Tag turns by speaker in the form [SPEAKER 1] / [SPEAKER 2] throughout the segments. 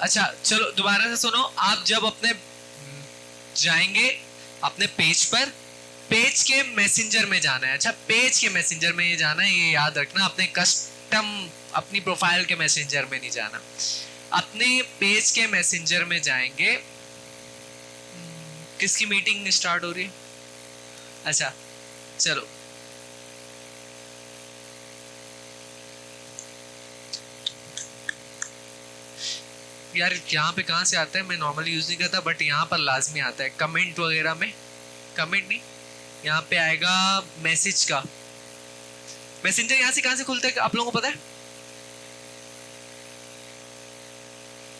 [SPEAKER 1] अच्छा चलो दोबारा से सुनो। आप जब अपने जाएंगे अपने पेज पर, पेज के मैसेंजर में जाना है। अच्छा पेज के मैसेंजर में ये जाना है, ये याद रखना। अपने कस्टम अपनी प्रोफाइल के मैसेंजर में नहीं जाना, अपने पेज के मैसेंजर में जाएंगे। किसकी मीटिंग स्टार्ट हो रही है? अच्छा चलो यार यहाँ पे कहाँ से आता है, मैं नॉर्मली यूज नहीं करता बट यहाँ पर लाजमी आता है कमेंट वगैरह में। कमेंट नहीं, यहाँ पे आएगा मैसेज का। मैसेंजर यहाँ से कहाँ से खुलता है आप लोगों को पता है?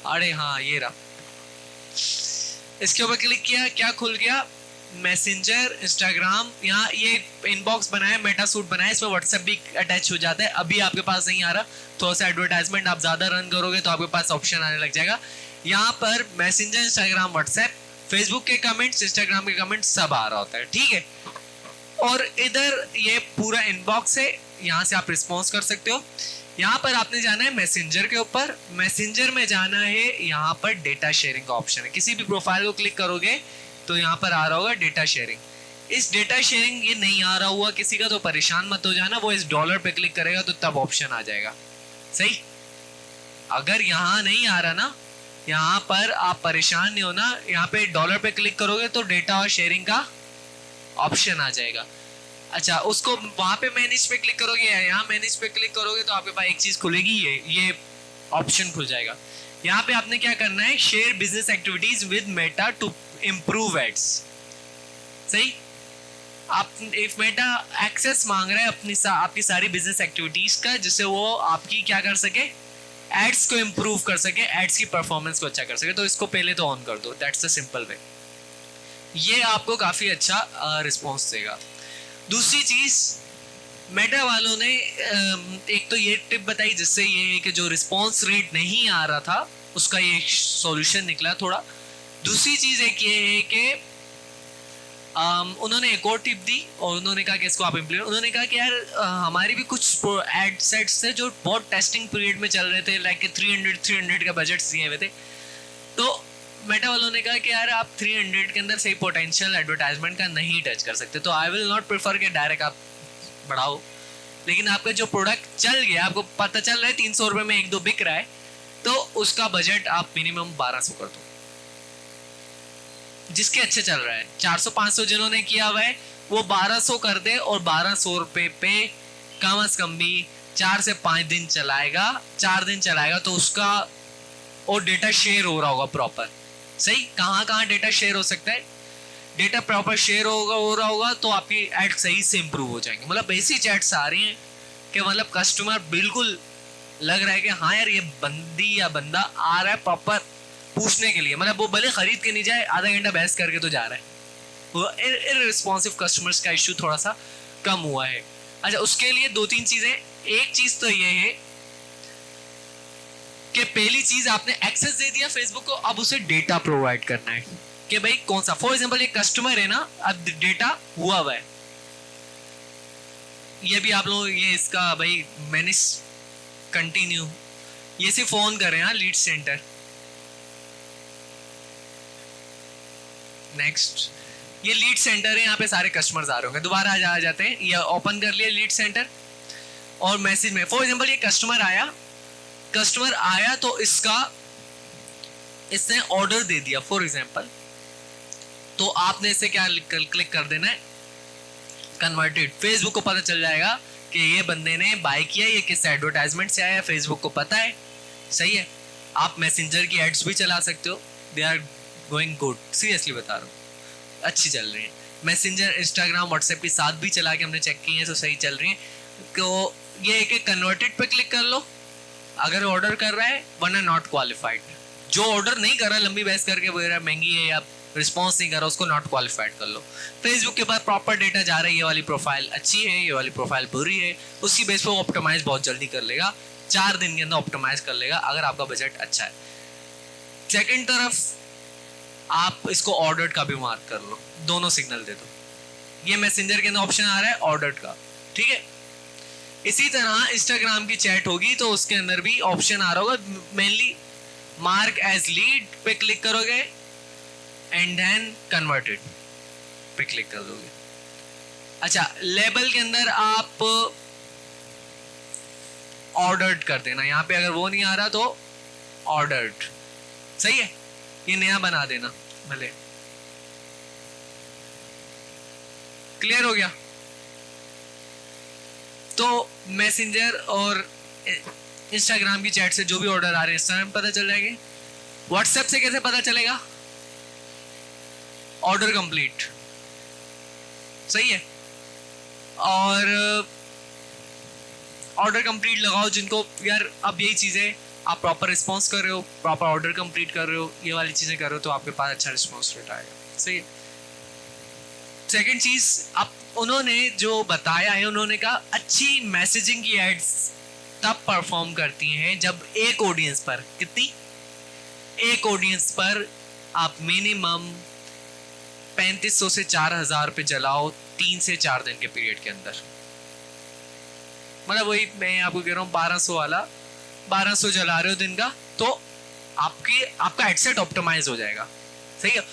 [SPEAKER 1] अरे हाँ ये रहा, इसके ऊपर क्लिक किया, क्या खुल गया? Messenger, Instagram. यहाँ ये इनबॉक्स बनाया, मेटा सूट बनाया, इसमें व्हाट्सएप भी अटैच हो जाता है। अभी आपके पास नहीं आ रहा, थोड़ा सा एडवर्टाइजमेंट आप ज्यादा रन करोगे तो आपके पास ऑप्शन आने लग जाएगा। यहाँ पर मैसेंजर, इंस्टाग्राम, व्हाट्सएप, फेसबुक के कमेंट्स, इंस्टाग्राम के कमेंट्स सब आ रहा होता है, ठीक है। और इधर ये पूरा इनबॉक्स है, यहाँ से आप रिस्पॉन्स कर सकते हो। यहाँ पर आपने जाना है मैसेंजर के ऊपर, मैसेंजर में जाना है, यहाँ पर डेटा शेयरिंग का ऑप्शन है। किसी भी प्रोफाइल को क्लिक करोगे तो यहाँ पर आ रहा होगा डेटा शेयरिंग। इस डेटा शेयरिंग ये नहीं आ रहा हुआ किसी का तो परेशान मत हो जाना, वो इस डॉलर पे क्लिक करेगा तो तब ऑप्शन आ जाएगा, सही। अगर यहाँ नहीं आ रहा ना, यहाँ पर आप परेशान नहीं होना, यहाँ पे डॉलर पे क्लिक करोगे तो डेटा और शेयरिंग का ऑप्शन आ जाएगा। अच्छा उसको वहां पे मैनेज पे क्लिक करोगे या यहाँ मैनेज पे क्लिक करोगे तो आपके पास एक चीज खुलेगी, ये ऑप्शन खुल जाएगा। यहाँ पे आपने क्या करना है, share business activities with Meta to improve ads, सही। आप इफ मेटा एक्सेस मांग रहा है आपकी सारी बिजनेस एक्टिविटीज का, जिससे वो आपकी क्या कर सके, एड्स को इम्प्रूव कर सके, एड्स की परफॉर्मेंस को अच्छा कर सके। तो इसको पहले तो ऑन कर दो, दैट्स द सिंपल वे। ये आपको काफी अच्छा रिस्पॉन्स देगा। दूसरी चीज मेटा वालों ने एक तो ये टिप बताई जिससे ये है कि जो रिस्पॉन्स रेट नहीं आ रहा था उसका ये सॉल्यूशन निकला थोड़ा। दूसरी चीज एक ये है कि उन्होंने एक और टिप दी और उन्होंने कहा कि इसको आप इम्प्लीमेंट, उन्होंने कहा कि यार हमारी भी कुछ एड सेट्स थे जो बहुत टेस्टिंग पीरियड में चल रहे थे, लाइक 300 का बजट दिए हुए थे। तो मेटा वालों ने कहा कि यार आप 300 के अंदर सही पोटेंशियल एडवर्टाइजमेंट का नहीं टच कर सकते, तो आई विल नॉट प्रेफर कि डायरेक्ट आप बढ़ाओ। लेकिन आपका जो प्रोडक्ट चल गया, आपको पता चल रहा है 300 रुपये में 1-2 बिक रहा है, तो उसका बजट आप मिनिमम 1200 कर दो। जिसके अच्छे चल रहा है 400-500 जिन्होंने किया हुआ है वो 1200 कर दे, और 1200 रुपये पे कम से कम भी 4 से 5 दिन चलाएगा, 4 दिन चलाएगा तो उसका और डेटा शेयर हो रहा होगा प्रॉपर, सही। कहाँ कहाँ डेटा शेयर हो सकता है, डेटा प्रॉपर शेयर हो रहा होगा तो आपकी एड सही से इंप्रूव हो जाएंगे। मतलब ऐसी चैट्स आ रही हैं कि मतलब कस्टमर बिल्कुल लग रहा है कि हाँ यार ये बंदी या बंदा आ रहा है प्रॉपर पूछने के लिए, मतलब वो भले खरीद के नहीं जाए, आधा घंटा बहस करके तो जा रहा है। वो इररिस्पॉन्सिव कस्टमर्स का इश्यू थोड़ा सा कम हुआ है। अच्छा उसके लिए 2-3 चीजें, एक चीज तो ये है कि पहली चीज आपने एक्सेस दे दिया फेसबुक को, अब उसे डेटा प्रोवाइड करना है कि भाई कौन सा, फॉर एग्जांपल ये कस्टमर है ना, अब डेटा हुआ है, ये भी आप लोग ये इसका भाई मैंने कंटिन्यू ये सिर्फ फोन कर रहे हैं लीड सेंटर। नेक्स्ट ये लीड सेंटर है, यहाँ पे सारे कस्टमर्स आ रहे होंगे, दोबारा आ जाते हैं। ये ओपन कर लिया लीड सेंटर और मैसेज में फॉर एग्जांपल ये कस्टमर आया तो इसने ऑर्डर दे दिया फॉर एग्जांपल, तो आपने इसे क्या क्लिक कर देना है, कन्वर्टेड। फेसबुक को पता चल जाएगा कि ये बंदे ने बाय किया, ये किस एडवर्टाइजमेंट से आया, फेसबुक को पता है, सही है। आप मैसेंजर की एड्स भी चला सकते हो, they are going good, seriously बता रहा हूँ, अच्छी चल रही है। मैसेंजर, इंस्टाग्राम, व्हाट्सएप के साथ भी चला के हमने चेक की है तो सही चल रही है। तो ये है कि कन्वर्टेड पे क्लिक कर लो अगर ऑर्डर कर रहा है, वरना नॉट क्वालिफाइड। जो ऑर्डर नहीं कर रहा लंबी बहस करके वगैरह महंगी है या रिस्पॉन्स नहीं कर रहा, उसको नॉट क्वालिफाइड कर लो। फेसबुक के पास प्रॉपर डेटा जा रहा है, ये वाली प्रोफाइल अच्छी है, ये वाली प्रोफाइल बुरी है, उसकी बेस पर ऑप्टिमाइज बहुत जल्दी कर लेगा, 4 दिन के अंदर ऑप्टिमाइज कर लेगा अगर आपका बजट अच्छा है। सेकंड तरफ आप इसको ऑर्डर्ड का भी मार्क कर लो, दोनों सिग्नल दे दो। ये मैसेंजर के अंदर ऑप्शन आ रहा है ऑर्डर्ड का, ठीक है। इसी तरह इंस्टाग्राम की चैट होगी तो उसके अंदर भी ऑप्शन आ रहा होगा, मेनली मार्क एज लीड पे क्लिक करोगे एंड देन कन्वर्टेड पे क्लिक कर दोगे। अच्छा, लेबल के अंदर आप ऑर्डर्ड कर देना, यहाँ पे अगर वो नहीं आ रहा तो ऑर्डर्ड, सही है, ये नया बना देना भले। क्लियर हो गया? तो मैसेंजर और इंस्टाग्राम की चैट से जो भी ऑर्डर आ रहे हैं इंस्टाग्राम पता चल जाएंगे। व्हाट्सएप से कैसे पता चलेगा? ऑर्डर कंप्लीट, सही है। और ऑर्डर कंप्लीट लगाओ जिनको यार अब यही चीज़ें आप प्रॉपर रिस्पॉन्स कर रहे हो, प्रॉपर ऑर्डर कंप्लीट कर रहे हो, ये वाली चीज़ें कर रहे हो तो आपके पास अच्छा रिस्पॉन्स रेट आएगा, सही है। सेकेंड चीज़ आप उन्होंने जो बताया है, उन्होंने कहा अच्छी मैसेजिंग की एड्स तब परफॉर्म करती हैं जब एक ऑडियंस पर, कितनी, एक ऑडियंस पर आप मिनिमम 3500 से 4000 पे चलाओ 3 से 4 दिन के पीरियड के अंदर। मतलब वही मैं आपको कह रहा हूँ 1200 वाला 1200 चला रहे हो दिन का, तो आपका एडसेट ऑप्टिमाइज हो जाएगा, सही है।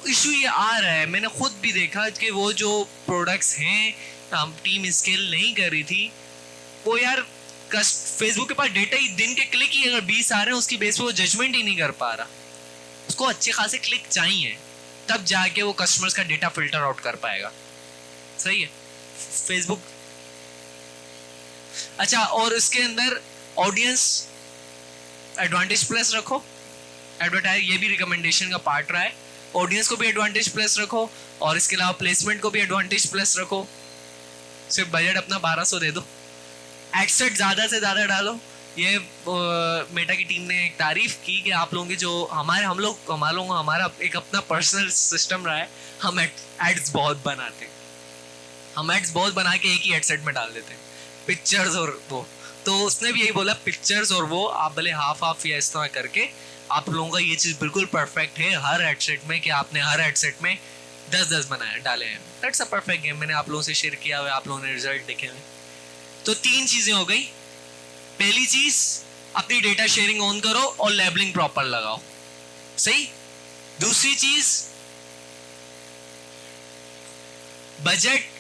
[SPEAKER 1] इशू ये आ रहा है, मैंने खुद भी देखा कि वो जो प्रोडक्ट्स हैं टीम स्केल नहीं कर रही थी वो यार फेसबुक के पास डेटा ही दिन के क्लिक ही अगर 20 आ रहे हैं उसकी बेस पे वो जजमेंट ही नहीं कर पा रहा। उसको अच्छे खासे क्लिक चाहिए तब जाके वो कस्टमर्स का डेटा फिल्टर आउट कर पाएगा, सही है फेसबुक। अच्छा, और इसके अंदर ऑडियंस एडवांटेज प्लस रखो, एडवर्टाइज ये भी रिकमेंडेशन का पार्ट रहा है, ऑडियंस को भी एडवांटेज प्लस रखो और इसके अलावा प्लेसमेंट को भी एडवांटेज प्लस रखो। सिर्फ बजट अपना 1200 दे दो, एडसेट ज़्यादा से ज़्यादा डालो। ये मेटा की टीम ने एक तारीफ की कि आप लोगों की जो हमारा एक अपना पर्सनल सिस्टम रहा है, हम एड्स बहुत बनाते हैं, हम एड्स बहुत बना के एक ही एडसेट में डाल देते हैं, पिक्चर्स और वो। तो उसने भी यही बोला पिक्चर्स और वो आप भले हाफ या इस तरह करके आप लोगों का ये चीज़ बिल्कुल परफेक्ट है हर एडसेट में कि आपने हर एडसेट में 10-10 बनाए डाले हैं। दैट्स अ परफेक्ट गेम, मैंने आप लोगों से शेयर किया हुआ, आप लोगों ने रिजल्ट देखे हुए। तो 3 चीज़ें हो गई। पहली चीज़ अपनी डेटा शेयरिंग ऑन करो और लेबलिंग प्रॉपर लगाओ, सही। दूसरी चीज़ बजट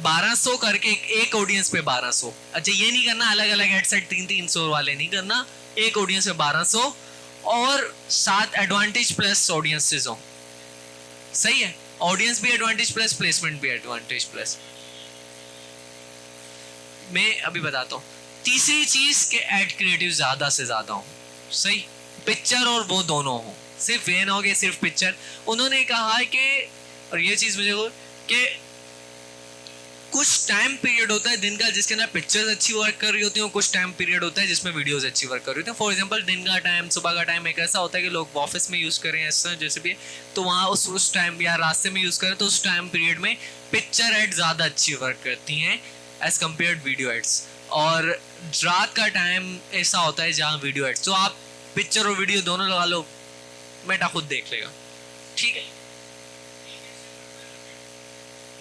[SPEAKER 1] 1200 करके एक ऑडियंस पे 1200। अच्छा, ये नहीं करना अलग अलग हेडसेट 300 वाले नहीं करना, एक ऑडियंस पे 1200 और 7 एडवांटेज प्लस ऑडियंसेस हो, सही है। ऑडियंस भी एडवांटेज प्लस, प्लेसमेंट भी एडवांटेज प्लस। मैं अभी बताता हूँ। तीसरी चीज के एड क्रिएटिव ज्यादा से ज्यादा हो, सही, पिक्चर और वो दोनों हो, सिर्फ ये ना हो कि सिर्फ पिक्चर। उन्होंने कहा है कि, और ये चीज मुझे कि कुछ टाइम पीरियड होता है दिन का जिसके अंदर पिक्चर्स अच्छी वर्क कर रही होती हैं, कुछ टाइम पीरियड होता है जिसमें वीडियोस अच्छी वर्क कर रही होती हैं। फॉर एग्जांपल दिन का टाइम, सुबह का टाइम एक ऐसा होता है कि लोग ऑफिस में यूज़ करें ऐसा जैसे भी, तो वहाँ उस टाइम या रास्ते में यूज़ करें तो उस टाइम पीरियड में पिक्चर एड ज़्यादा अच्छी वर्क करती हैं एज कम्पेयर वीडियो एड्स। और रात का टाइम ऐसा होता है जहाँ वीडियो एड्स, तो आप पिक्चर और वीडियो दोनों लगा लो, मेटा खुद देख लेगा, ठीक है।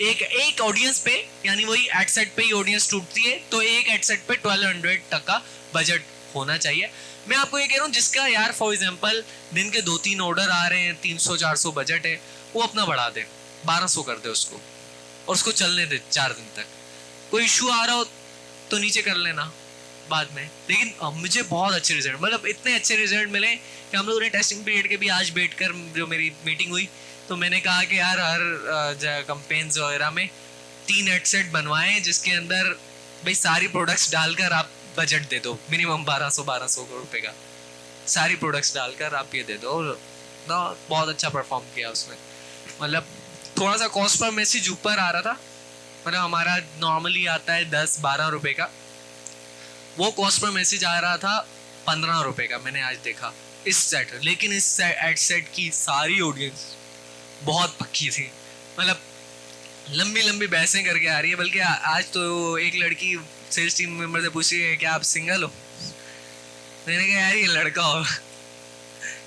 [SPEAKER 1] एक ऑडियंस पे, यानी वही एडसेट पे ही ऑडियंस टूटती है, तो एक एडसेट पे 1200 तक का बजट होना चाहिए। मैं आपको ये कह रहा हूँ जिसका यार फॉर एग्जांपल दिन के 2-3 ऑर्डर आ रहे हैं, 300-400 बजट है, वो अपना बढ़ा दे, 1200 कर दे उसको और उसको चलने दे 4 दिन तक। कोई इशू आ रहा हो तो नीचे कर लेना बाद में। लेकिन मुझे बहुत अच्छे रिजल्ट, मतलब इतने अच्छे रिजल्ट मिले कि हम लोगों ने टेस्टिंग पीरियड के भी आज बैठकर जो मेरी मीटिंग हुई तो मैंने कहा कि यार हर कंपेन्स वगैरह में 3 हेडसेट बनवाएं जिसके अंदर भाई सारी प्रोडक्ट्स डालकर आप बजट दे दो मिनिमम 1200 रुपए का, सारी प्रोडक्ट्स डालकर आप ये दे दो ना। बहुत अच्छा परफॉर्म किया उसने, मतलब थोड़ा सा कॉस्ट पर मैसेज ऊपर आ रहा था, मतलब हमारा नॉर्मली आता है 10-12 रुपए का, वो कॉस्ट पर मैसेज आ रहा था 15 रुपए का मैंने आज देखा इस सेट। लेकिन इस एड सेट की सारी ऑडियंस बहुत पक्की थी, मतलब लंबी लंबी बहसें करके आ रही है। बल्कि आज तो एक लड़की सेल्स टीम मेंबर से पूछ रही है क्या आप सिंगल हो, मैंने कहा यार ये लड़का हो,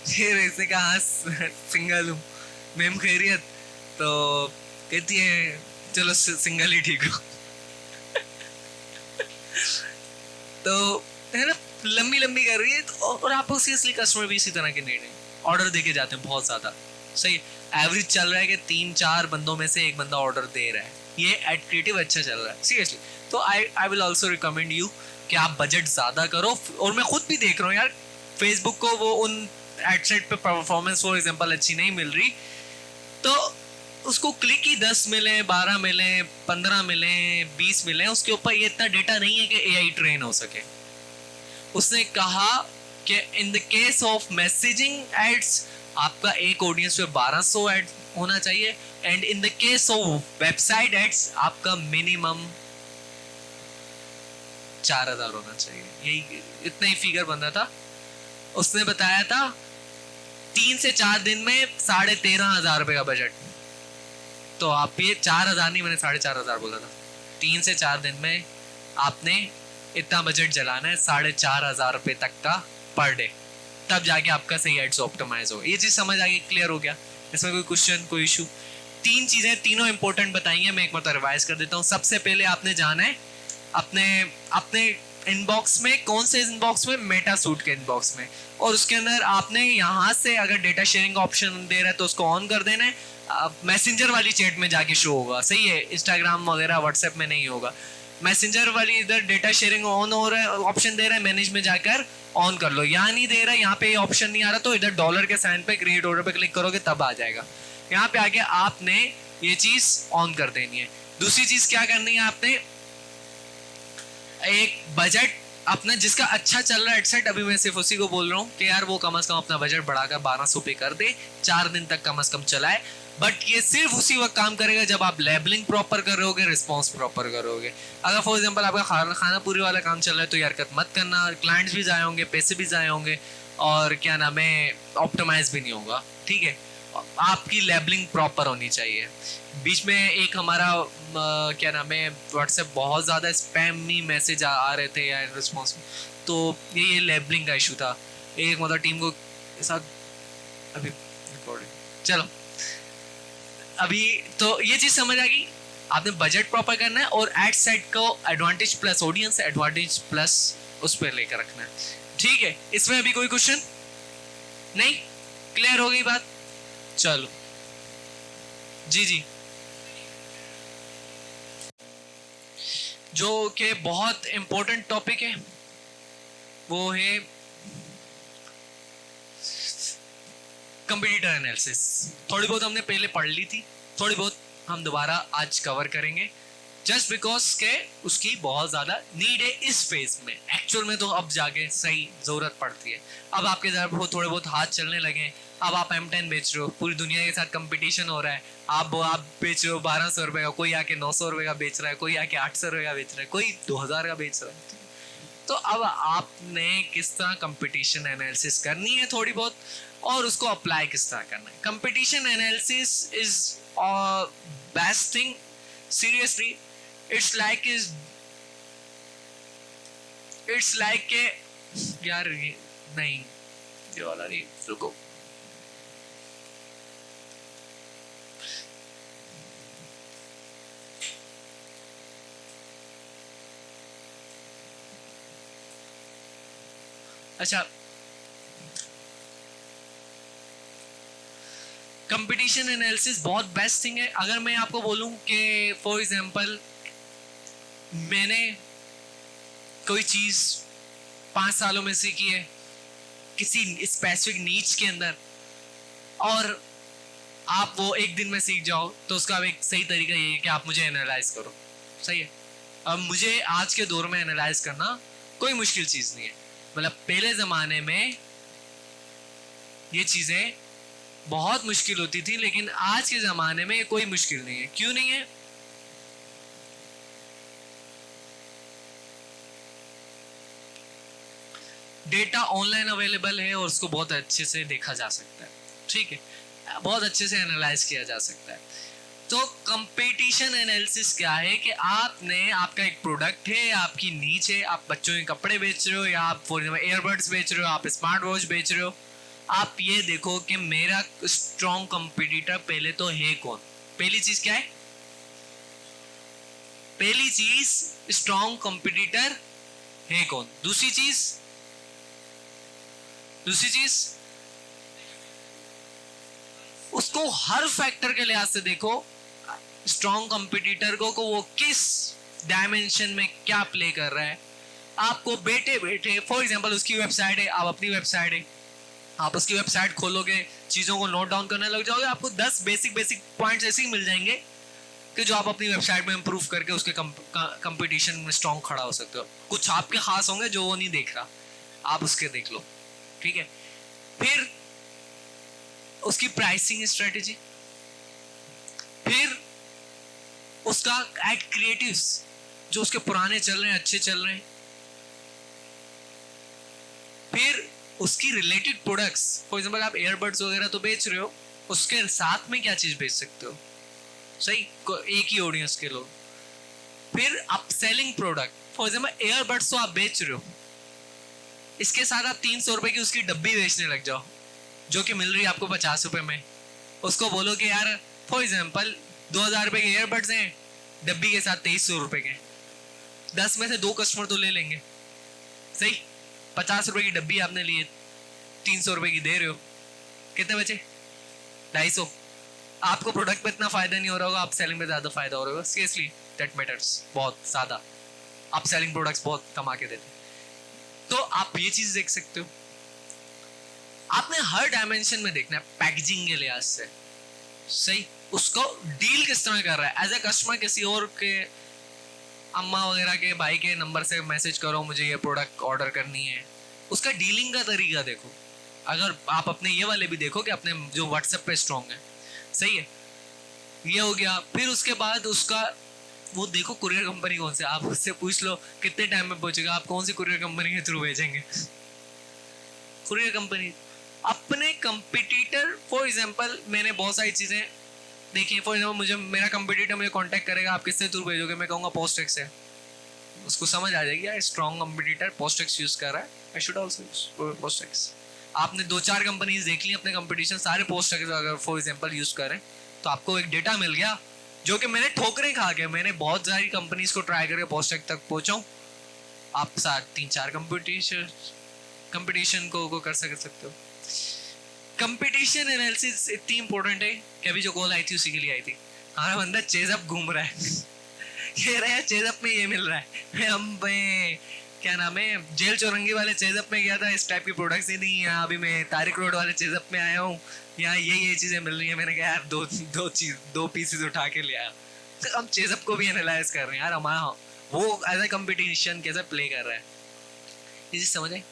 [SPEAKER 1] फिर इसने कहा हाँ सिंगल हूँ। मैम खैरियत, तो कहती है चलो सिंगल ही ठीक हो। तो है ना, लंबी लंबी कर रही है और आपको सीरियसली कस्टमर भी इसी तरह के नहीं ऑर्डर देके जाते हैं बहुत ज़्यादा। सही एवरेज चल रहा है कि 3-4 बंदों में से एक बंदा ऑर्डर दे रहा है, ये एड क्रिएटिव अच्छा चल रहा है सीरियसली। तो I will also recommend you कि आप बजट ज़्यादा करो। और मैं खुद भी देख रहा हूँ यार, फेसबुक को वो उन एडसेट पे परफॉर्मेंस फॉर एग्जांपल अच्छी नहीं मिल रही, तो उसको क्लिक ही 10 मिले, 12 मिले, 15 मिले, 20 मिले, उसके ऊपर ये इतना डेटा नहीं है कि एआई ट्रेन हो सके। उसने कहा कि in the case of messaging ads आपका एक ऑडियंस पे 1200 एड होना चाहिए, and in the case of website ads आपका मिनिमम 4000 होना चाहिए। यही इतना ही फिगर बन रहा था। उसने बताया था 3 से 4 दिन में 13,500 रुपए का बजट। तो आप ये 4000 नहीं, मैंने 4500 बोला था। 3 से 4 दिन में आपने इतना बजट जलाना है 4500 रुपए तक का पर डे, तब जाके आपका सही एड्स ऑप्टिमाइज हो। ये चीज समझ आ गई, क्लियर हो गया? इसमें कोई क्वेश्चन, कोई इशू? 3 चीजें, तीनों इंपॉर्टेंट बताई हैं, मैं एक बार रिवाइज कर देता हूँ। सबसे पहले आपने जाना है अपने इनबॉक्स में, कौन से इनबॉक्स में? मेटा सूट के इनबॉक्स में। और उसके अंदर आपने यहाँ से अगर डेटा शेयरिंग ऑप्शन दे रहा है तो उसको ऑन कर देना है। मैसेंजर वाली चैट में जाके शो होगा, सही है? इंस्टाग्राम वगैरह व्हाट्सएप में नहीं होगा। मैसेंजर वाली इधर डेटा शेयरिंग ऑन हो रहा है, ऑप्शन दे रहा है, मैनेज में जाकर ऑन कर लो। यहाँ नहीं दे रहा है, यहाँ पे ऑप्शन नहीं आ रहा, तो इधर डॉलर के साइन पे क्रिएट ऑर्डर पे क्लिक करोगे तब आ जाएगा। यहाँ पे आके आपने ये चीज ऑन कर देनी है। दूसरी चीज क्या करनी है, आपने एक बजट अपना जिसका अच्छा चल रहा है एडसेट, अभी मैं सिर्फ उसी को बोल रहा हूँ कि यार वो कम से कम अपना बजट बढ़ाकर 1200 पे कर दे, 4 दिन तक कम से कम चलाए। बट ये सिर्फ उसी वक्त काम करेगा जब आप लेबलिंग प्रॉपर करोगे, रिस्पॉन्स प्रॉपर करोगे। अगर फॉर एग्जांपल आपका खाना पूरी वाला काम चल रहा है तो यार हरकत मत करना, क्लाइंट्स भी जाए होंगे, पैसे भी जाए होंगे, और क्या नाम है, ऑप्टिमाइज भी नहीं होगा। ठीक है, आपकी लेबलिंग प्रॉपर होनी चाहिए। बीच में एक हमारा क्या नाम है, व्हाट्सएप बहुत ज़्यादा स्पैमी मैसेज आ रहे थे यार रिस्पॉन्स, तो ये लेबलिंग का इशू था। एक मतलब टीम को साथ अभी रिकॉर्डिंग, चलो अभी तो ये चीज़ समझ आ गई। आपने बजट प्रॉपर करना है और एड सेट को advantage plus audience, advantage plus उस पर लेकर रखना है। ठीक है, इसमें अभी कोई क्वेश्चन नहीं? क्लियर हो गई बात? चलो जी जी। जो कि बहुत इंपॉर्टेंट टॉपिक है वो है कंपटीटर एनालिसिस। थोड़ी बहुत हमने पहले पढ़ ली थी, थोड़ी बहुत हम दोबारा आज कवर करेंगे, जस्ट बिकॉज के उसकी बहुत ज़्यादा नीड है इस फेज में। एक्चुअल में तो अब जाके सही ज़रूरत पड़ती है। अब आपके तरफ थोड़े बहुत हाथ चलने लगे, अब आप M10 बेच रहे हो, पूरी दुनिया के साथ कंपटीशन हो रहा है, आप बेच रहे हो 1200 रुपये का, कोई आके 900 रुपये का बेच रहा है, कोई आके 800 रुपये का बेच रहा है, कोई 2000 का बेच रहा है। तो अब आपने किस तरह कंपटीशन एनालिसिस करनी है थोड़ी बहुत, और उसको अप्लाई किस तरह करना है। Competition analysis is best thing, seriously. It's like के यार नहीं, ये वाला नहीं, रुको। अच्छा, कंपटीशन एनालिसिस बहुत बेस्ट थिंग है। अगर मैं आपको बोलूं कि फॉर एग्जांपल मैंने कोई चीज़ 5 सालों में सीखी है किसी स्पेसिफिक नीच के अंदर, और आप वो एक दिन में सीख जाओ, तो उसका एक सही तरीका ये है कि आप मुझे एनालाइज करो। सही है? अब मुझे आज के दौर में एनालाइज करना कोई मुश्किल चीज़ नहीं है। मतलब पहले ज़माने में ये चीज़ें बहुत मुश्किल होती थी, लेकिन आज के ज़माने में कोई मुश्किल नहीं है। क्यों नहीं है? डेटा ऑनलाइन अवेलेबल है और उसको बहुत अच्छे से देखा जा सकता है। ठीक है, बहुत अच्छे से एनालाइज किया जा सकता है। तो कंपटीशन एनालिसिस क्या है कि आपने, आपका एक प्रोडक्ट है, आपकी नीच है, आप बच्चों के कपड़े बेच रहे हो, या आप फॉर एग्जाम्पल एयरबड्स बेच रहे हो, आप स्मार्ट वॉच बेच रहे हो। आप ये देखो कि मेरा स्ट्रॉन्ग कंपटीटर पहले तो है कौन। पहली चीज क्या है? पहली चीज स्ट्रॉन्ग कंपटीटर है कौन। दूसरी चीज दूसरी चीज, उसको हर फैक्टर के लिहाज से देखो, स्ट्रॉन्ग कंपटीटर को वो किस डायमेंशन में क्या प्ले कर रहा है। आपको बैठे बैठे, फॉर एग्जांपल उसकी वेबसाइट है, आप अपनी वेबसाइट है, आप उसकी वेबसाइट खोलोगे, चीजों को नोट डाउन करने लग जाओगे, आपको 10 बेसिक पॉइंट्स ऐसे ही मिल जाएंगे कि जो आप अपनी वेबसाइट में इंप्रूव करके उसके कंपटीशन में स्ट्रॉन्ग खड़ा हो सकते हो। कुछ आपके खास होंगे जो वो नहीं देख रहा, आप उसके देख लो, ठीक है। फिर उसकी प्राइसिंग स्ट्रेटेजी, फिर उसका एड क्रिएटिव्स जो उसके पुराने चल रहे हैं, अच्छे चल रहे हैं, फिर उसकी रिलेटेड प्रोडक्ट्स, फॉर एग्जांपल आप ईयरबड्स वगैरह तो बेच रहे हो, उसके साथ में क्या चीज बेच सकते हो, सही, एक ही ऑडियंस के लोग। फिर upselling product, for example earbuds तो आप बेच रहे हो, इसके साथ आप 300 रुपए की उसकी डब्बी बेचने लग जाओ जो कि मिल रही है आपको 50 रुपए में। उसको बोलो कि यार फॉर एग्जांपल 2000 रुपए के ईयरबड्स हैं, डब्बी के साथ 2300 रुपए के, 10 में से 2 कस्टमर तो ले लेंगे, सही। 50 रुपए की डब्बी आपने लिए, 300 रुपए की दे रहे हो, कितने बचे, 250। आपको प्रोडक्ट पे इतना फायदा नहीं हो रहा होगा, आप सेलिंग में ज्यादा फायदा हो रहा होगा। सीरियसली दैट मैटर्स, बहुत ज्यादा आप सेलिंग प्रोडक्ट्स बहुत कमा के देते। तो आप ये चीज देख सकते हो। आपने हर डायमेंशन में देखना है, पैकेजिंग के लिहाज से, सही, उसको डील किस तरह कर रहा है। एज ए कस्टमर किसी और के अम्मा वगैरह के भाई के नंबर से मैसेज करो मुझे ये प्रोडक्ट ऑर्डर करनी है, उसका डीलिंग का तरीका देखो। अगर आप अपने ये वाले भी देखो कि अपने जो व्हाट्सएप पे स्ट्रॉन्ग है, सही है, ये हो गया। फिर उसके बाद उसका वो देखो कुरियर कंपनी कौन से, आप उससे पूछ लो कितने टाइम में पहुंचेगा, आप कौन सी कुरियर कंपनी के थ्रू भेजेंगे। कुरियर कंपनी अपने कंपटीटर, फॉर एग्जांपल मैंने बहुत सारी चीजें देखिए, फॉर एग्जांपल मुझे मेरा कंपटीटर मुझे कांटेक्ट करेगा, आप किससे थ्रू भेजोगे, मैं कहूँगा पोस्टेक्स है, उसको समझ आ जाएगी यार स्ट्रॉन्ग कंपटीटर पोस्टेक्स यूज कर रहा है, आई शुड आल्सो यूज पोस्टेक्स। आपने 2-4 कंपनीज देख ली अपने कंपटीशन, सारे पोस्टेक्स अगर फॉर एग्जांपल यूज करें तो आपको एक डेटा मिल गया, जो कि मैंने ठोकरें खा के, मैंने बहुत सारी कंपनीज को ट्राई करके पोस्टेक्स तक पहुंचा हूं। आप साथ 3-4 कंपटीशन को कर सकते हो। कंपटीशन एनालिसिस इतनी इंपॉर्टेंट है कि अभी जो कॉल आई थी उसी के लिए आई थी। हमारा बंदा चेजअप घूम रहा है ये रहा है चेजअप में, ये मिल रहा है, हम क्या नाम है, जेल चौरंगी वाले चेजअप में गया था, इस टाइप की प्रोडक्ट्स ही नहीं है। अभी मैं तारिक रोड वाले चेजअप में आया हूँ, यहाँ ये चीजें मिल रही है। मैंने कहा यार दो पीसेस उठा के लिया। तो हम चेजअप को भी एनालाइज कर रहे हैं यार, हमारा वो एज ए कंपटीशन कैसे प्ले कर रहा है, ये चीज समझ आई।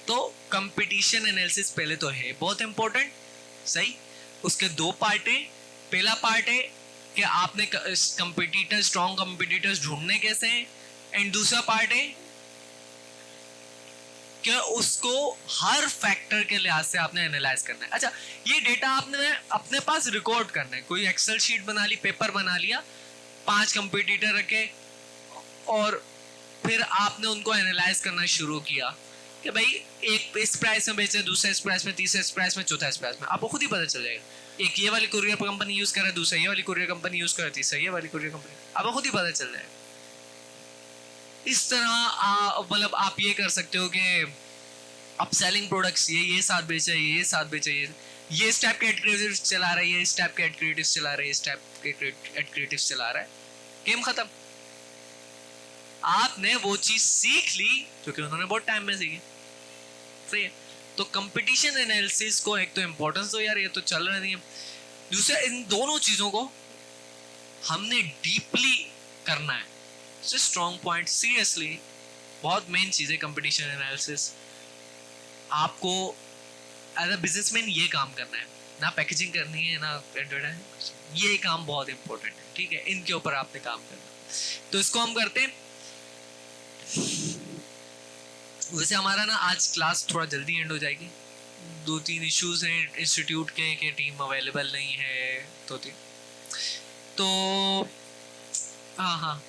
[SPEAKER 1] तो कंपटीशन एनालिसिस पहले तो है बहुत इंपॉर्टेंट, सही। उसके 2 पार्ट है। पहला पार्ट है कि आपने कंपटीटर, स्ट्रॉन्ग कंपटीटर्स ढूंढने कैसे हैं, एंड दूसरा पार्ट है कि उसको हर फैक्टर के लिहाज से आपने एनालाइज करना है। अच्छा, ये डेटा आपने अपने पास रिकॉर्ड करना है। कोई एक्सेल शीट बना ली, पेपर बना लिया, 5 कंपटीटर रखे और फिर आपने उनको एनालाइज करना शुरू किया कि भाई एक इस प्राइस में बेचे, दूसरा इस प्राइस में, तीसरा इस प्राइस में, चौथा इस प्राइस में। आपको खुद ही पता चल जाएगा, एक ये वाली कुरियर कंपनी यूज कर रहा है, दूसरा ये वाली कुरियर कंपनी यूज कर रही है, तीसरा ये वाली कुरियर कंपनी, आपको खुद ही पता चल जाएगा। इस तरह मतलब आप ये कर सकते हो कि अपसेलिंग प्रोडक्ट्स ये साथ बेचे, ये साथ बेचे, ये इस टाइप के एड क्रिएटिव्स चला रहा है, ये इस टाइप के एड क्रिएटिव्स चला रहा है, इस टाइप के एड क्रिएटिव्स चला रहा है, गेम खत्म। आपने वो चीज सीख ली क्योंकि उन्होंने बहुत टाइम में सीखी, सही है। तो कंपटीशन एनालिसिस को एक तो इंपॉर्टेंस दो यार, ये तो चल रहा नहीं है। दूसरा, इन दोनों चीजों को हमने डीपली करना है। स्ट्रॉन्ग पॉइंट सीरियसली बहुत मेन चीज है कंपटीशन एनालिसिस। आपको एज अ बिजनेसमैन ये काम करना है, ना पैकेजिंग करनी है ना एडवर्टाइजिंग, ये काम बहुत इंपॉर्टेंट है, ठीक है। इनके ऊपर आपने काम करना, तो इसको हम करते हैं। वैसे हमारा ना आज क्लास थोड़ा जल्दी एंड हो जाएगी, 2-3 इश्यूज हैं इंस्टीट्यूट के टीम अवेलेबल नहीं है, तो हाँ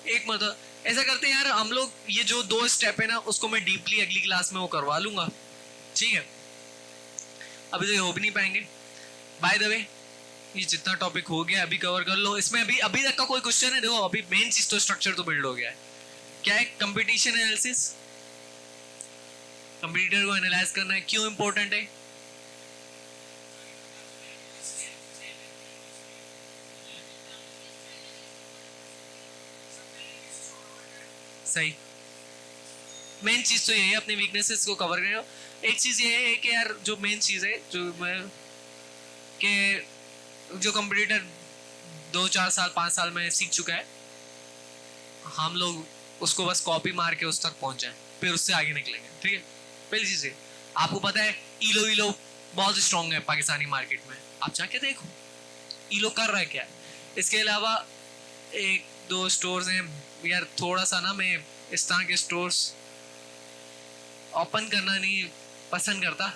[SPEAKER 1] एक मतलब ऐसा करते हैं यार, हम लोग ये जो 2 स्टेप है ना उसको मैं डीपली अगली क्लास में वो करवा लूंगा, ठीक है। अभी तो ये हो भी नहीं पाएंगे। बाय द वे ये जितना टॉपिक हो गया अभी कवर कर लो। इसमें अभी अभी तक का कोई क्वेश्चन है? देखो अभी मेन चीज तो स्ट्रक्चर तो बिल्ड हो गया है। क्या है कंपटीशन एनालिसिस? कंपटीटर को एनालाइज करना है। क्यों इंपॉर्टेंट है? सही, मेन चीज तो यही है, अपने वीकनेसेस को कवर करें। एक चीज ये है कि यार जो मेन चीज है जो मैं कि जो कंपटीटर 2-4 साल 5 साल में सीख चुका है, हम लोग उसको बस कॉपी मार के उस तक पहुंच जाए, फिर उससे आगे निकलेंगे। ठीक है, पहली चीज है। आपको पता है ईलो ईलो बहुत स्ट्रांग है पाकिस्तानी मार्केट में, आप जाके देखो ईलो कर रहा है क्या। इसके अलावा 1-2 स्टोर्स हैं यार, थोड़ा सा ना मैं इस तरह के स्टोर्स ओपन करना नहीं पसंद करता।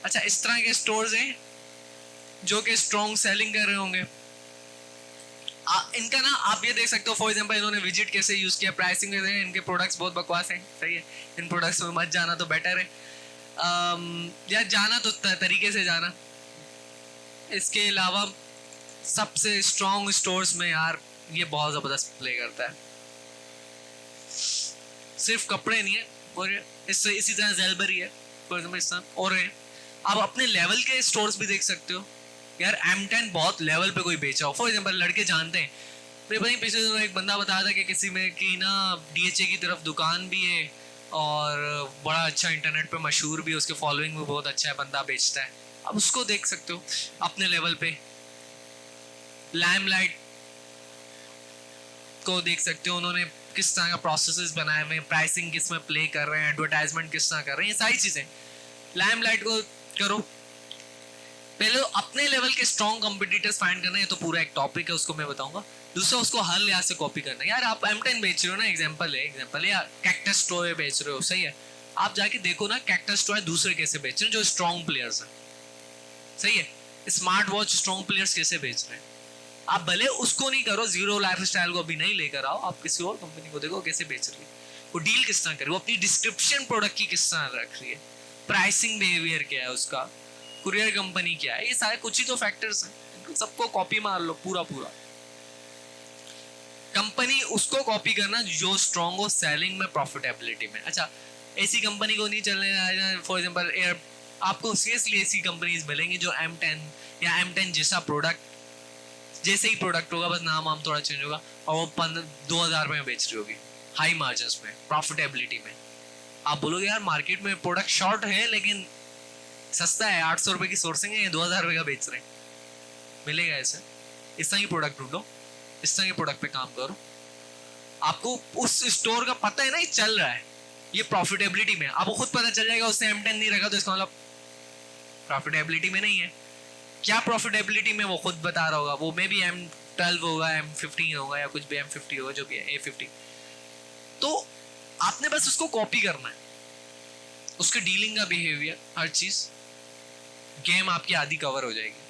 [SPEAKER 1] अच्छा, इस तरह के स्टोर्स हैं जो कि स्ट्रॉन्ग सेलिंग कर रहे होंगे। इनका ना आप ये देख सकते हो, फॉर एग्जांपल इन्होंने विजिट कैसे यूज किया, प्राइसिंग कैसे है, इनके प्रोडक्ट्स बहुत बकवास हैं। सही है, इन प्रोडक्ट्स में मत जाना तो बेटर है। यार जाना तो तरीके से जाना। इसके अलावा सबसे स्ट्रॉन्ग स्टोर्स में यार ये बहुत ज़बरदस्त प्ले करता है। सिर्फ कपड़े नहीं है, और इसी तरह जेलबरी है फॉर एग्जांपल इस तरह और है। आप अपने लेवल के स्टोर्स भी देख सकते हो। यार M10 बहुत लेवल पे कोई बेचा हो, फॉर एग्जांपल लड़के जानते हैं। मेरे पता नहीं पिछले दिनों एक बंदा बताया था कि किसी में की ना DHA की तरफ दुकान भी है और बड़ा अच्छा इंटरनेट पे मशहूर भी है, उसके फॉलोइंग भी बहुत अच्छा है, बंदा बेचता है। अब उसको देख सकते हो अपने लेवल पे। लाइमलाइट को देख सकते हो, उन्होंने किस तरह का प्रोसेसेस बनाए हुए हैं, प्राइसिंग किस में प्ले कर रहे हैं, एडवर्टाइजमेंट किस तरह कर रहे हैं, ये सारी चीज़ें। लाइमलाइट को करो। पहले तो अपने लेवल के स्ट्रॉन्ग कंपटीटर्स फाइंड करना है, तो पूरा एक टॉपिक है, उसको मैं बताऊंगा। दूसरा, उसको हर लिहाज से कॉपी करना है। यार आप M10 बेच रहे हो ना, एग्जांपल है, या कैक्टस टॉय बेच रहे हो, सही है, आप जाके देखो ना कैक्टस टॉय दूसरे कैसे बेच रहे हैं जो स्ट्रॉन्ग प्लेयर्स हैं। सही है, स्मार्ट वॉच स्ट्रॉन्ग प्लेयर्स कैसे बेच रहे हैं। आप भले उसको नहीं करो, जीरो लाइफ स्टाइल को अभी नहीं लेकर आओ, आप किसी और कंपनी को देखो कैसे बेच रही है, वो डील किस तरह करे, वो अपनी डिस्क्रिप्शन प्रोडक्ट की किस तरह रख रही है, प्राइसिंग बिहेवियर क्या है उसका, कुरियर कंपनी क्या है, ये सारे कुछ ही तो फैक्टर्स हैं। सबको कॉपी मार लो पूरा पूरा। कंपनी उसको कॉपी करना जो स्ट्रॉन्ग हो सेलिंग में, प्रॉफिटेबिलिटी में। अच्छा, ऐसी कंपनी को नहीं चलने, फॉर एग्जांपल एयर, आपको सीरियसली ऐसी कंपनीज मिलेंगी जो M10 या M10 जैसा प्रोडक्ट, जैसे ही प्रोडक्ट होगा, बस नाम थोड़ा चेंज होगा, और वो 2,000 रुपये में बेच रही होगी, हाई मार्जिन में, प्रॉफिटेबिलिटी में। आप बोलोगे यार मार्केट में प्रोडक्ट शॉर्ट है लेकिन सस्ता है, 800 रुपये की सोर्सिंग है, 2,000 रुपये का बेच रहे हैं, मिलेगा ऐसे? इस तरह की प्रोडक्ट ढूंढो, इस तरह के प्रोडक्ट पे काम करो। आपको उस स्टोर का पता है ना ये चल रहा है, ये प्रॉफिटेबिलिटी में, आपको खुद पता चल जाएगा। उससे M10 नहीं रखा तो इसका मतलब प्रॉफिटेबिलिटी में नहीं है। क्या प्रॉफिटेबिलिटी में वो खुद बता रहा होगा, वो मे भी M12 होगा, M15 होगा, या कुछ भी M50 होगा, जो भी है A50। तो आपने बस उसको कॉपी करना है, उसके डीलिंग का बिहेवियर, हर चीज, गेम आपकी आधी कवर हो जाएगी।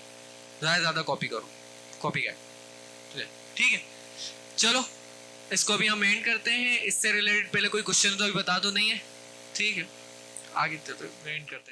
[SPEAKER 1] ज्यादा कॉपी करो, कॉपी कर, ठीक है। चलो इसको भी हम एंड करते हैं। इससे रिलेटेड पहले कोई क्वेश्चन तो अभी बता दो नहीं है, ठीक है, आगे तो एंड करते हैं।